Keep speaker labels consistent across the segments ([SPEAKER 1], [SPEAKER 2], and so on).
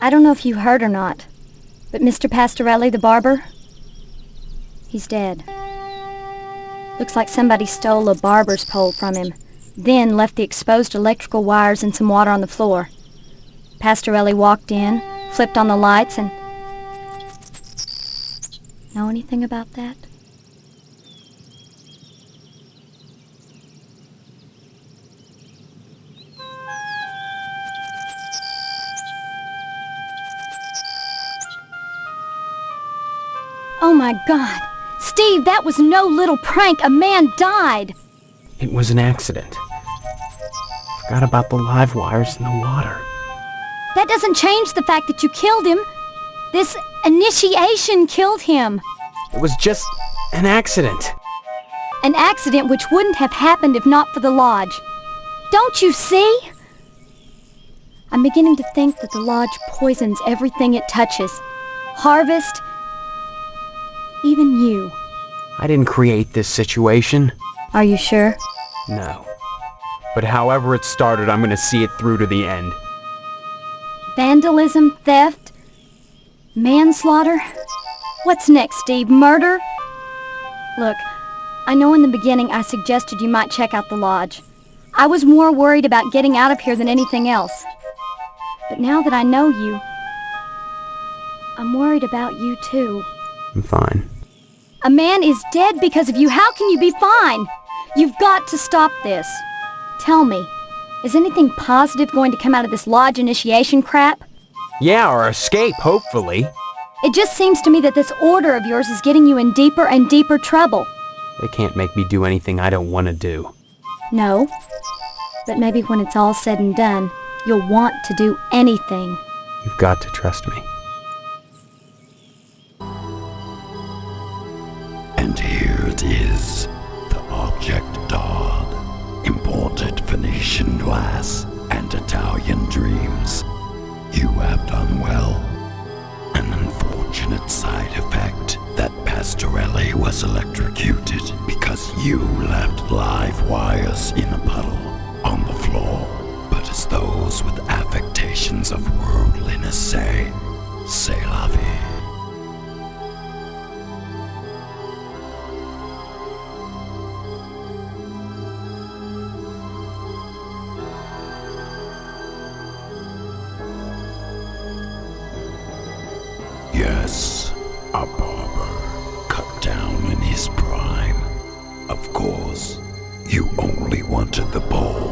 [SPEAKER 1] I don't know if you heard or not, but Mr. Pastorelli, the barber, he's dead. Looks like somebody stole a barber's pole from him, then left the exposed electrical wires and some water on the floor. Pastorelli walked in, flipped on the lights, and... Know anything about that? Oh my God! Steve, that was no little prank! A man died!
[SPEAKER 2] It was an accident. Forgot about the live wires in the water.
[SPEAKER 1] That doesn't change the fact that you killed him. This initiation killed him.
[SPEAKER 2] It was just an accident.
[SPEAKER 1] An accident which wouldn't have happened if not for the lodge. Don't you see? I'm beginning to think that the lodge poisons everything it touches. Harvest, even you.
[SPEAKER 2] I didn't create this situation.
[SPEAKER 1] Are you sure?
[SPEAKER 2] No. But however it started, I'm gonna see it through to the end.
[SPEAKER 1] Vandalism, theft, manslaughter? What's next, Steve? Murder? Look, I know in the beginning I suggested you might check out the lodge. I was more worried about getting out of here than anything else. But now that I know you, I'm worried about you too.
[SPEAKER 2] I'm fine.
[SPEAKER 1] A man is dead because of you. How can you be fine? You've got to stop this. Tell me, is anything positive going to come out of this lodge initiation crap?
[SPEAKER 2] Yeah, or escape, hopefully.
[SPEAKER 1] It just seems to me that this order of yours is getting you in deeper and deeper trouble.
[SPEAKER 2] They can't make me do anything I don't want to do.
[SPEAKER 1] No, but maybe when it's all said and done, you'll want to do anything.
[SPEAKER 2] You've got to trust me.
[SPEAKER 3] And here it is, the object Dodd, imported Venetian glass and Italian dreams. You have done well. An unfortunate side effect that Pastorelli was electrocuted because you left live wires in a puddle on the floor. But as those with affectations of worldliness say, c'est la vie. Yes, a barber, cut down in his prime. Of course, you only wanted the pole,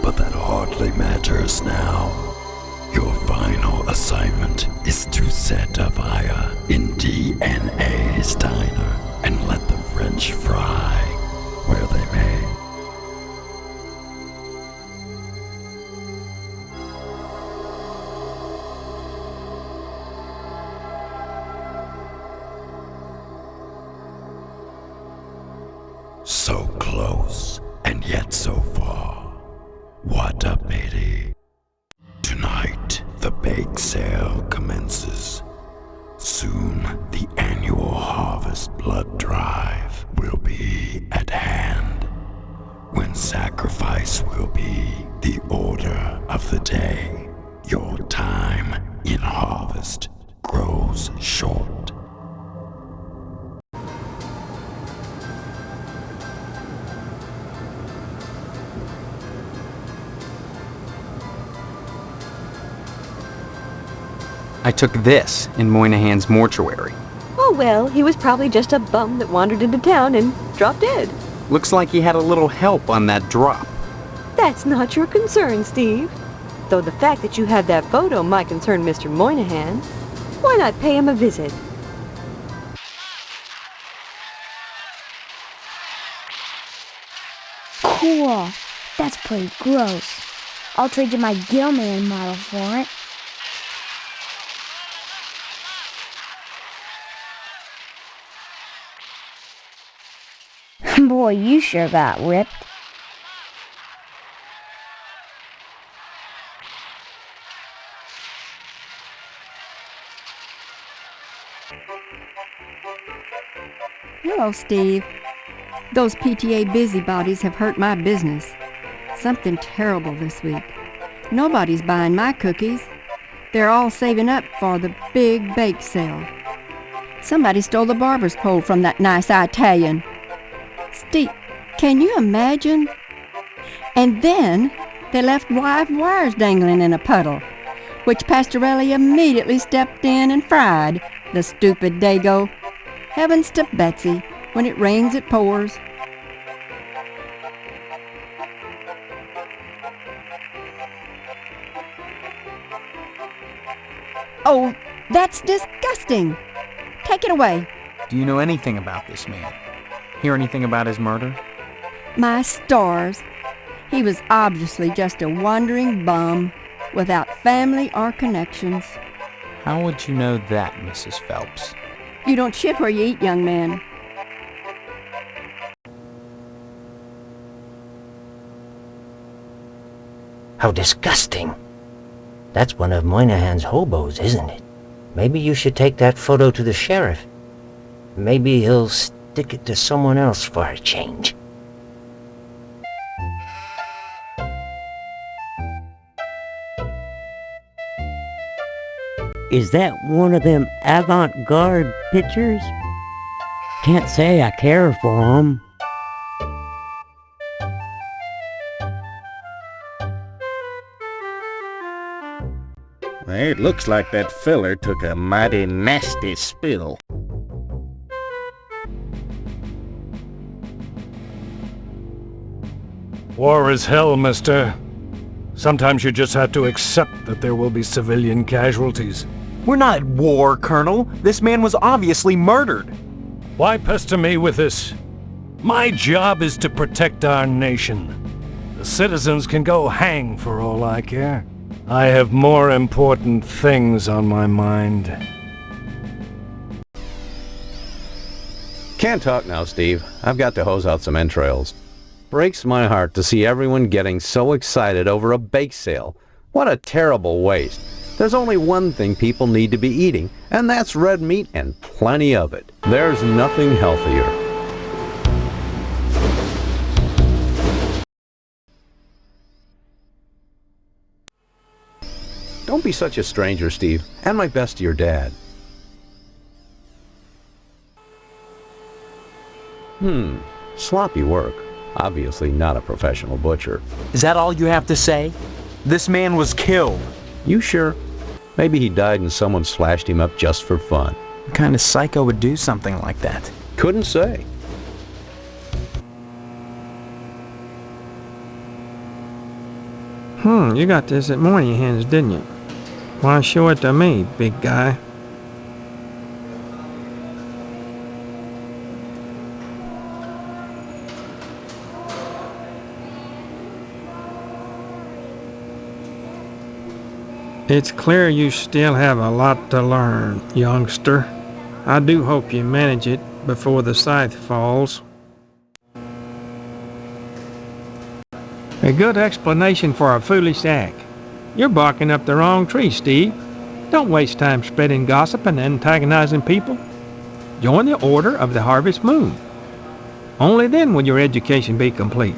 [SPEAKER 3] but that hardly matters now. Your final assignment is to set a fire in DNA's diner and let the French fry where they may. So close, and yet so far. What a pity. Tonight, the bake sale commences. Soon, the annual harvest blood drive will be at hand, when sacrifice will be the order of the day. Your time in harvest grows short.
[SPEAKER 2] I took this in Moynahan's mortuary.
[SPEAKER 4] Oh well, he was probably just a bum that wandered into town and dropped dead.
[SPEAKER 2] Looks like he had a little help on that drop.
[SPEAKER 4] That's not your concern, Steve. Though the fact that you have that photo might concern Mr. Moynahan. Why not pay him a visit?
[SPEAKER 5] Cool. That's pretty gross. I'll trade you my Gilman model for it. Boy, you sure got ripped.
[SPEAKER 6] Hello, Steve. Those PTA busybodies have hurt my business. Something terrible this week. Nobody's buying my cookies. They're all saving up for the big bake sale. Somebody stole the barber's pole from that nice Italian. Steve, can you imagine? And then they left live wires dangling in a puddle, which Pastorelli immediately stepped in and fried, the stupid dago. Heavens to Betsy, when it rains it pours. Oh, that's disgusting! Take it away.
[SPEAKER 2] Do you know anything about this man? Hear anything about his murder?
[SPEAKER 6] My stars. He was obviously just a wandering bum, without family or connections.
[SPEAKER 2] How would you know that, Mrs. Phelps?
[SPEAKER 6] You don't shit where you eat, young man.
[SPEAKER 7] How disgusting. That's one of Moynahan's hobos, isn't it? Maybe you should take that photo to the sheriff. Maybe he'll stick it to someone else for a change.
[SPEAKER 8] Is that one of them avant-garde pictures? Can't say I care for 'em.
[SPEAKER 9] It looks like that feller took a mighty nasty spill.
[SPEAKER 10] War is hell, mister. Sometimes you just have to accept that there will be civilian casualties.
[SPEAKER 2] We're not at war, Colonel. This man was obviously murdered.
[SPEAKER 10] Why pester me with this? My job is to protect our nation. The citizens can go hang for all I care. I have more important things on my mind.
[SPEAKER 11] Can't talk now, Steve. I've got to hose out some entrails. Breaks my heart to see everyone getting so excited over a bake sale. What a terrible waste. There's only one thing people need to be eating, and that's red meat and plenty of it. There's nothing healthier. Don't be such a stranger, Steve, and my best to your dad. Sloppy work. Obviously not a professional butcher.
[SPEAKER 2] Is that all you have to say? This man was killed.
[SPEAKER 11] You sure? Maybe he died and someone slashed him up just for fun.
[SPEAKER 2] What kind of psycho would do something like that?
[SPEAKER 11] Couldn't say.
[SPEAKER 12] You got this at Moynahan's, didn't you? Why show it to me, big guy? It's clear you still have a lot to learn, youngster. I do hope you manage it before the scythe falls. A good explanation for a foolish act. You're barking up the wrong tree, Steve. Don't waste time spreading gossip and antagonizing people. Join the Order of the Harvest Moon. Only then will your education be complete.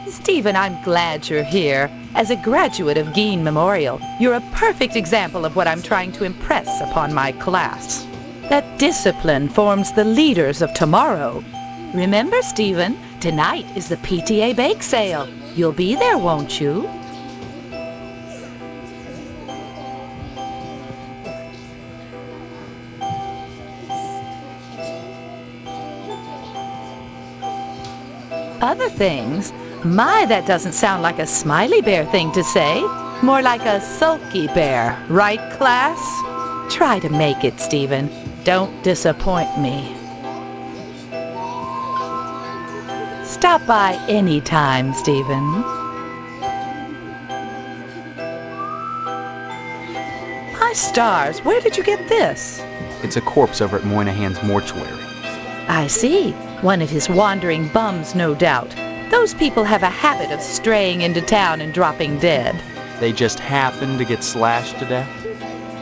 [SPEAKER 13] Stephen, I'm glad you're here. As a graduate of Gein Memorial, you're a perfect example of what I'm trying to impress upon my class. That discipline forms the leaders of tomorrow. Remember, Stephen, tonight is the PTA bake sale. You'll be there, won't you? Other things? My, that doesn't sound like a smiley bear thing to say. More like a sulky bear, right, class? Try to make it, Stephen. Don't disappoint me. Stop by any time, Stephen. My stars, where did you get this?
[SPEAKER 2] It's a corpse over at Moynahan's mortuary.
[SPEAKER 13] I see. One of his wandering bums, no doubt. Those people have a habit of straying into town and dropping dead.
[SPEAKER 2] They just happened to get slashed to death?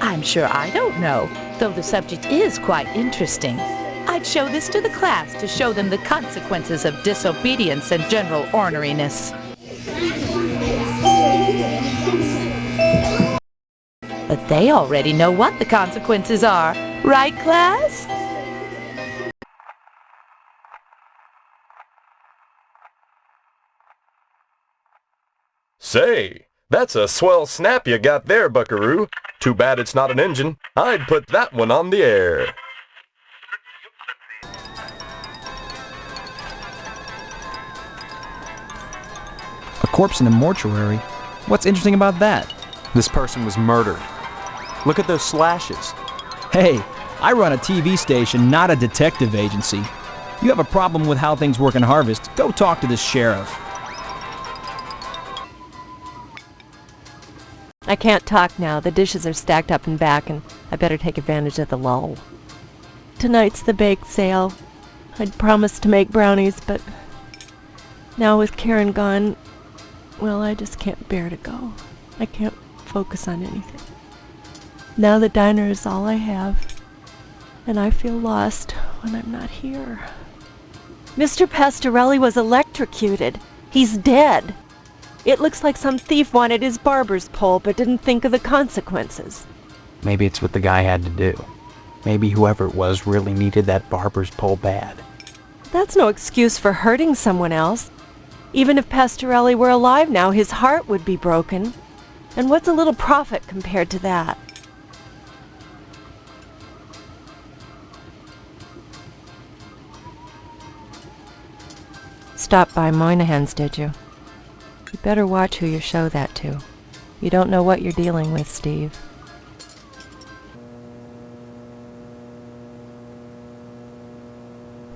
[SPEAKER 13] I'm sure I don't know, though the subject is quite interesting. I'd show this to the class to show them the consequences of disobedience and general orneriness. They already know what the consequences are. Right, class?
[SPEAKER 14] Say, that's a swell snap you got there, buckaroo. Too bad it's not an engine. I'd put that one on the air.
[SPEAKER 15] A corpse in a mortuary? What's interesting about that?
[SPEAKER 16] This person was murdered. Look at those slashes.
[SPEAKER 15] Hey, I run a TV station, not a detective agency. You have a problem with how things work in Harvest, go talk to the sheriff.
[SPEAKER 4] I can't talk now. The dishes are stacked up and back, and I better take advantage of the lull. Tonight's the bake sale. I'd promised to make brownies, but now with Karen gone, well, I just can't bear to go. I can't focus on anything. Now the diner is all I have, and I feel lost when I'm not here. Mr. Pastorelli was electrocuted. He's dead. It looks like some thief wanted his barber's pole but didn't think of the consequences.
[SPEAKER 2] Maybe it's what the guy had to do. Maybe whoever it was really needed that barber's pole bad.
[SPEAKER 4] That's no excuse for hurting someone else. Even if Pastorelli were alive now, his heart would be broken. And what's a little profit compared to that? Stopped by Moynahan's, did you? You better watch who you show that to. You don't know what you're dealing with, Steve.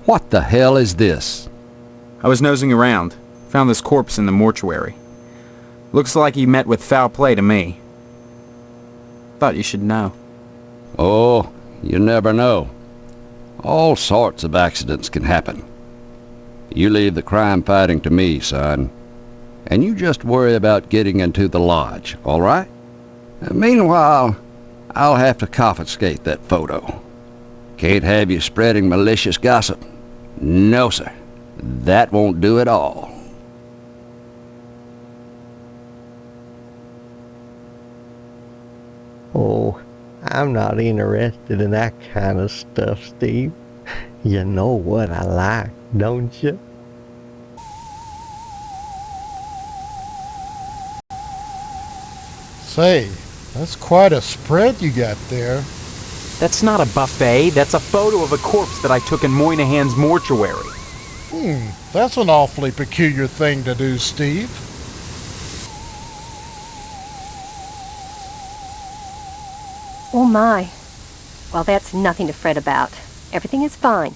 [SPEAKER 17] What the hell is this?
[SPEAKER 15] I was nosing around. Found this corpse in the mortuary. Looks like he met with foul play to me. Thought you should know.
[SPEAKER 17] Oh, you never know. All sorts of accidents can happen. You leave the crime fighting to me, son. And you just worry about getting into the lodge, all right? Meanwhile, I'll have to confiscate that photo. Can't have you spreading malicious gossip. No, sir. That won't do at all.
[SPEAKER 18] Oh, I'm not interested in that kind of stuff, Steve. You know what I like, don't you?
[SPEAKER 19] Say, that's quite a spread you got there.
[SPEAKER 2] That's not a buffet, that's a photo of a corpse that I took in Moynahan's mortuary.
[SPEAKER 19] That's an awfully peculiar thing to do, Steve.
[SPEAKER 20] Oh my. Well, that's nothing to fret about. Everything is fine.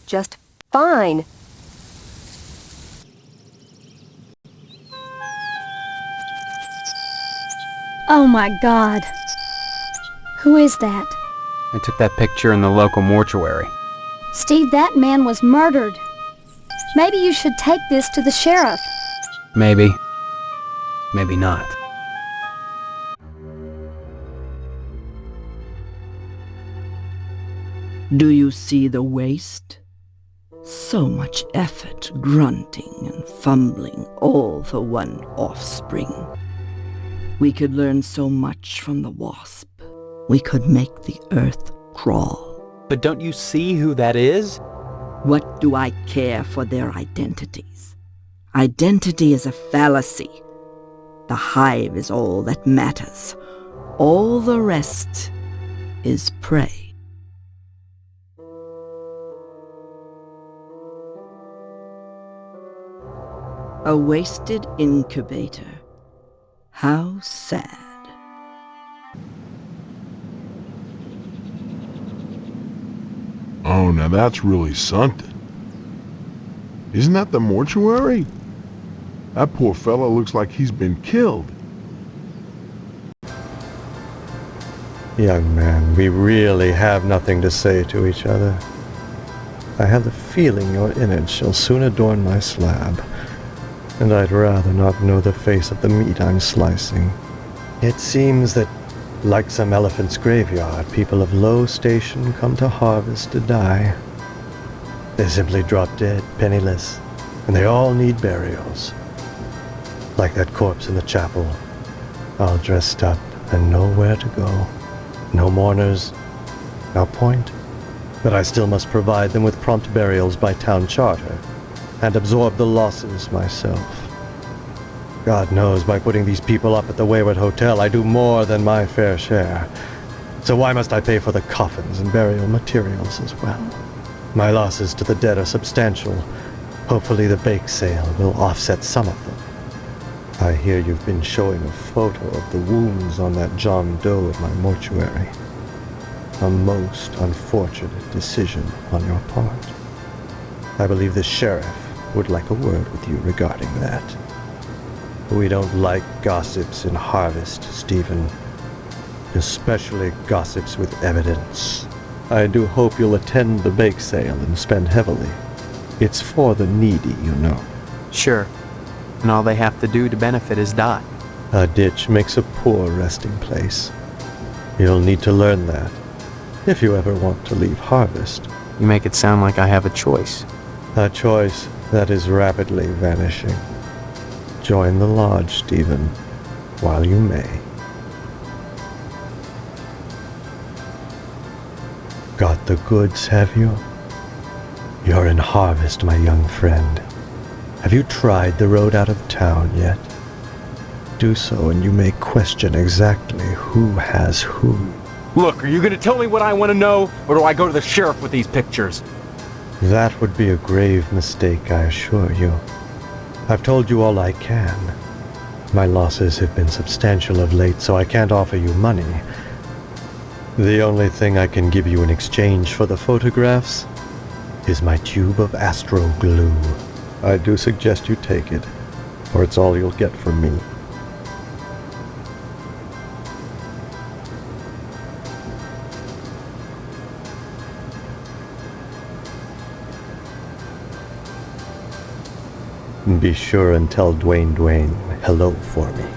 [SPEAKER 20] Just fine.
[SPEAKER 1] Oh my God. Who is that?
[SPEAKER 2] I took that picture in the local mortuary.
[SPEAKER 1] Steve, that man was murdered. Maybe you should take this to the sheriff.
[SPEAKER 2] Maybe. Maybe not.
[SPEAKER 21] Do you see the waste? So much effort, grunting and fumbling, all for one offspring. We could learn so much from the wasp. We could make the earth crawl.
[SPEAKER 2] But don't you see who that is?
[SPEAKER 21] What do I care for their identities? Identity is a fallacy. The hive is all that matters. All the rest is prey. A wasted incubator. How sad.
[SPEAKER 22] Oh, now that's really something. Isn't that the mortuary? That poor fella looks like he's been killed.
[SPEAKER 18] Young man, we really have nothing to say to each other. I have the feeling your image shall soon adorn my slab, and I'd rather not know the face of the meat I'm slicing. It seems that, like some elephant's graveyard, people of low station come to harvest to die. They simply drop dead, penniless, and they all need burials. Like that corpse in the chapel, all dressed up and nowhere to go. No mourners, no point. But I still must provide them with prompt burials by town charter, and absorb the losses myself. God knows, by putting these people up at the Wayward Hotel, I do more than my fair share. So why must I pay for the coffins and burial materials as well? My losses to the dead are substantial. Hopefully the bake sale will offset some of them. I hear you've been showing a photo of the wounds on that John Doe at my mortuary. A most unfortunate decision on your part. I believe the sheriff would like a word with you regarding that. We don't like gossips in Harvest, Stephen. Especially gossips with evidence. I do hope you'll attend the bake sale and spend heavily. It's for the needy, you know.
[SPEAKER 2] Sure. And all they have to do to benefit is die.
[SPEAKER 18] A ditch makes a poor resting place. You'll need to learn that, if you ever want to leave Harvest.
[SPEAKER 2] You make it sound like I have a choice.
[SPEAKER 18] A choice that is rapidly vanishing. Join the lodge, Stephen, while you may. Got the goods, have you? You're in Harvest, my young friend. Have you tried the road out of town yet? Do so and you may question exactly who has who.
[SPEAKER 16] Look, are you gonna tell me what I want to know, or do I go to the sheriff with these pictures?
[SPEAKER 18] That would be a grave mistake, I assure you. I've told you all I can. My losses have been substantial of late, so I can't offer you money. The only thing I can give you in exchange for the photographs is my tube of astro glue. I do suggest you take it, or it's all you'll get from me. Be sure and tell Dwayne hello for me.